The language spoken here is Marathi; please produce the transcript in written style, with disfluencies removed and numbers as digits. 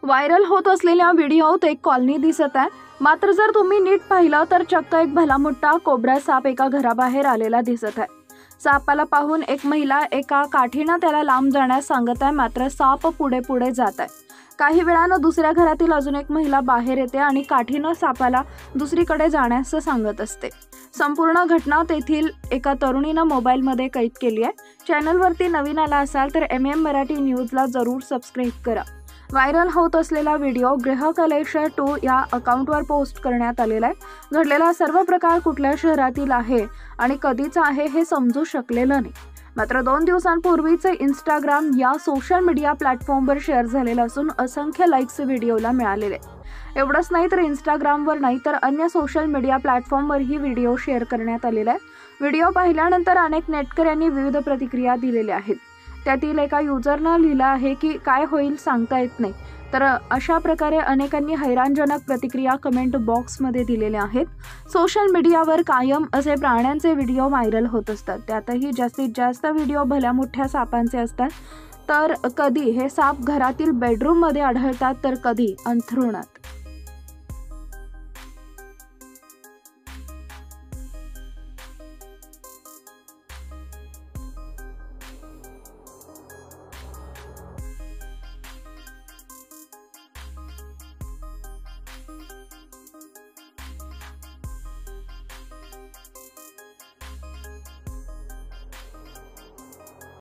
व्हायरल होत असलेल्या व्हिडिओत एक कॉलनी दिसत आहे। मात्र जर तुम्ही नीट पाहिलं तर चक्क एक भला मोठा कोब्रा साप एका घराबाहेर आलेला दिसत आहे। सापाला पाहून एक महिला एका काठीनं त्याला लांब जाण्यास सांगत आहे, मात्र साप पुढे पुढे जात आहे। काही वेळानं दुसऱ्या घरातील अजून एक महिला बाहेर येते आणि काठीनं सापाला दुसरीकडे जाण्यास सांगत असते। संपूर्ण घटना तेथील एका तरुणीनं मोबाईलमध्ये कैद केली आहे। चॅनलवरती नवीन आला असाल तर MM मराठी न्यूजला जरूर सबस्क्राईब करा। व्हायरल होत असलेला व्हिडिओ गृहकलेश 2 या अकाउंटवर पोस्ट करण्यात आलेला आहे। घडलेला सर्व प्रकार कुठल्या शहरातील आहे आणि कधीचा आहे हे समजू शकलेलं नाही। मात्र 2 दिवसांपूर्वीच इंस्टाग्राम या सोशल मीडिया प्लॅटफॉर्मवर शेअर झालेला असून असंख्य लाईक्स व्हिडिओला मिळालेले। एवढंच नाही तर इंस्टाग्रामवर नाही तर अन्य सोशल मीडिया प्लॅटफॉर्मवर ही व्हिडिओ शेअर करण्यात आलेला आहे। व्हिडिओ पाहिल्यानंतर अनेक नेटकऱ्यांनी विविध प्रतिक्रिया दिलेल्या आहेत। त्यातील एका युजरनं लिहिलं आहे की काय होईल सांगता येत नाही। तर अशा प्रकारे अनेकांनी हैराणजनक प्रतिक्रिया कमेंट बॉक्समध्ये दिलेल्या आहेत। सोशल मीडियावर कायम असे प्राण्यांचे व्हिडिओ व्हायरल होत असतात। त्यातही जास्तीत जास्त व्हिडिओ भल्या मोठ्या सापांचे असतात। तर कधी हे साप घरातील बेडरूममध्ये आढळतात तर कधी अंथरुणात।